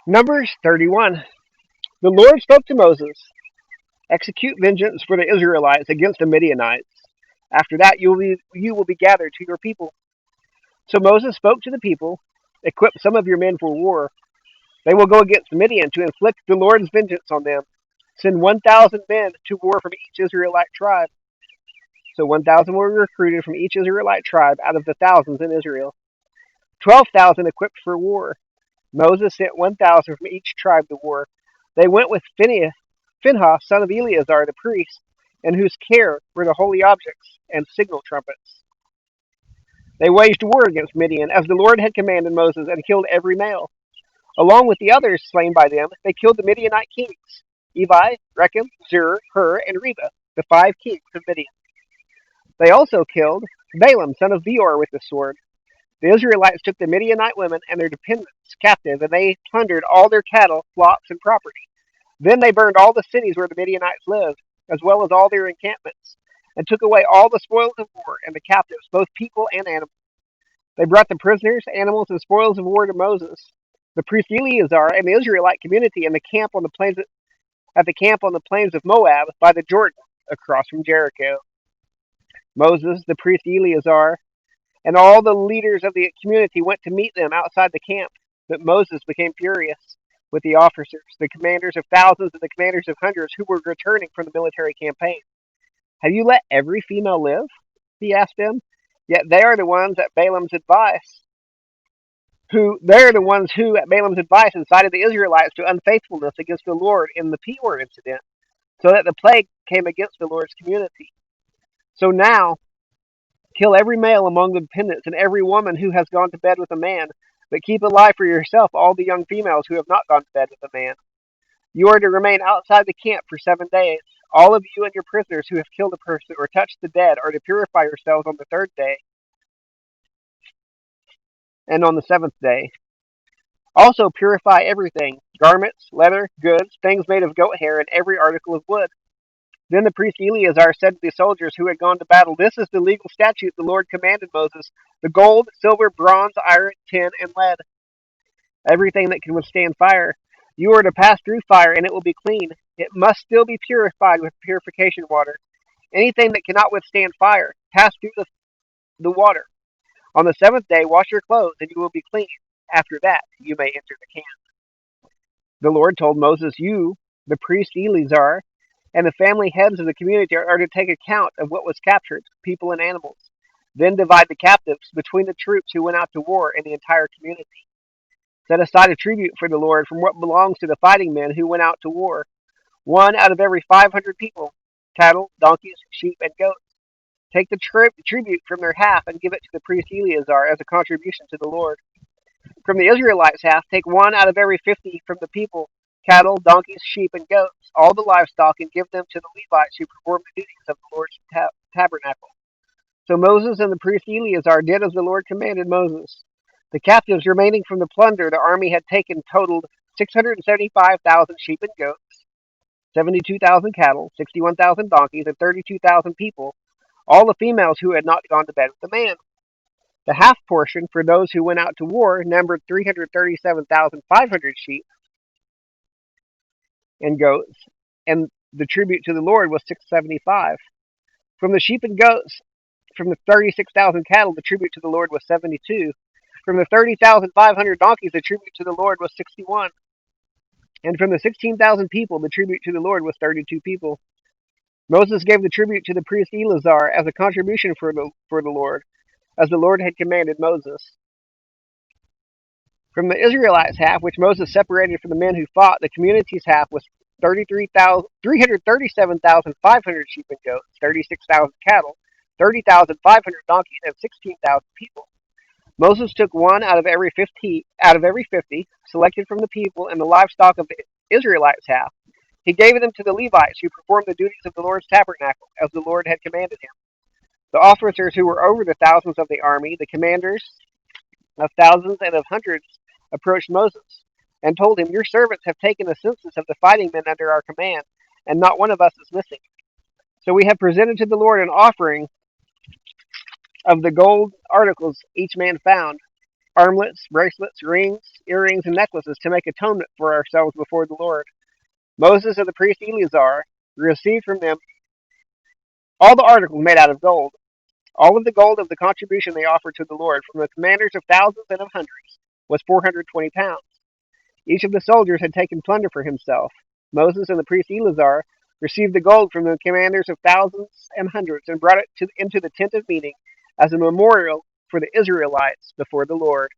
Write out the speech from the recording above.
Numbers 31. The Lord spoke to Moses, execute vengeance for the Israelites against the Midianites. After that, you will be gathered to your people. So Moses spoke to the people, equip some of your men for war. They will go against Midian to inflict the Lord's vengeance on them. Send 1,000 men to war from each Israelite tribe. So 1,000 were recruited from each Israelite tribe out of the thousands in Israel. 12,000 equipped for war. Moses sent 1,000 from each tribe to war. They went with Phinehas, son of Eleazar, the priest, in whose care were the holy objects and signal trumpets. They waged war against Midian, as the Lord had commanded Moses, and killed every male. Along with the others slain by them, they killed the Midianite kings, Evi, Rechem, Zur, Hur, and Reba, the 5 kings of Midian. They also killed Balaam, son of Beor, with the sword. The Israelites took the Midianite women and their dependents captive, and they plundered all their cattle, flocks, and property. Then they burned all the cities where the Midianites lived, as well as all their encampments, and took away all the spoils of war and the captives, both people and animals. They brought the prisoners, animals, and spoils of war to Moses, the priest Eleazar, and the Israelite community in the camp on the plains at the camp on the plains of Moab by the Jordan, across from Jericho. Moses, the priest Eleazar, and all the leaders of the community went to meet them outside the camp. But Moses became furious with the officers, the commanders of thousands and the commanders of hundreds who were returning from the military campaign. Have you let every female live? He asked them. Yet they are the ones at Balaam's advice who at Balaam's advice incited the Israelites to unfaithfulness against the Lord in the Peor incident, so that the plague came against the Lord's community. So now kill every male among the dependents and every woman who has gone to bed with a man, but keep alive for yourself all the young females who have not gone to bed with a man. You are to remain outside the camp for 7 days. All of you and your prisoners who have killed a person or touched the dead are to purify yourselves on the 3rd day and on the 7th day. Also purify everything: garments, leather, goods, things made of goat hair, and every article of wood. Then the priest Eleazar said to the soldiers who had gone to battle, "This is the legal statute the Lord commanded Moses: the gold, silver, bronze, iron, tin, and lead, everything that can withstand fire. You are to pass through fire, and it will be clean. It must still be purified with purification water. Anything that cannot withstand fire, pass through the water. On the 7th day, wash your clothes, and you will be clean. After that, you may enter the camp." The Lord told Moses, "You, the priest Eleazar, and the family heads of the community are to take account of what was captured, people and animals. Then divide the captives between the troops who went out to war and the entire community. Set aside a tribute for the Lord from what belongs to the fighting men who went out to war, one out of every 500 people, cattle, donkeys, sheep, and goats. Take the tribute from their half and give it to the priest Eleazar as a contribution to the Lord. From the Israelites' half, take one out of every 50 from the people, cattle, donkeys, sheep, and goats, all the livestock, and give them to the Levites who perform the duties of the Lord's tabernacle." So Moses and the priest Eleazar did as the Lord commanded Moses. The captives remaining from the plunder the army had taken totaled 675,000 sheep and goats, 72,000 cattle, 61,000 donkeys, and 32,000 people, all the females who had not gone to bed with the man. The half portion for those who went out to war numbered 337,500 sheep and goats, and the tribute to the Lord was 675. From the sheep and goats, from the 36,000 cattle, the tribute to the Lord was 72. From the 30,500 donkeys, the tribute to the Lord was 61. And from the 16,000 people, the tribute to the Lord was 32 people. Moses gave the tribute to the priest Eleazar as a contribution for the Lord, as the Lord had commanded Moses. From the Israelites' half, which Moses separated from the men who fought, the community's half was 337,500 sheep and goats, 36,000 cattle, 30,500 donkeys, and 16,000 people. Moses took one out of every 50, selected from the people and the livestock of the Israelites' half. He gave them to the Levites, who performed the duties of the Lord's tabernacle, as the Lord had commanded him. The officers who were over the thousands of the army, the commanders of thousands and of hundreds, approached Moses and told him, "Your servants have taken a census of the fighting men under our command, and not one of us is missing. So we have presented to the Lord an offering of the gold articles each man found, armlets, bracelets, rings, earrings, and necklaces to make atonement for ourselves before the Lord. Moses and the priest Eleazar received from them all the articles made out of gold. All of the gold of the contribution they offered to the Lord from the commanders of thousands and of hundreds was 420 pounds. Each of the soldiers had taken plunder for himself. Moses and the priest Eleazar received the gold from the commanders of thousands and hundreds and brought it into the tent of meeting as a memorial for the Israelites before the Lord.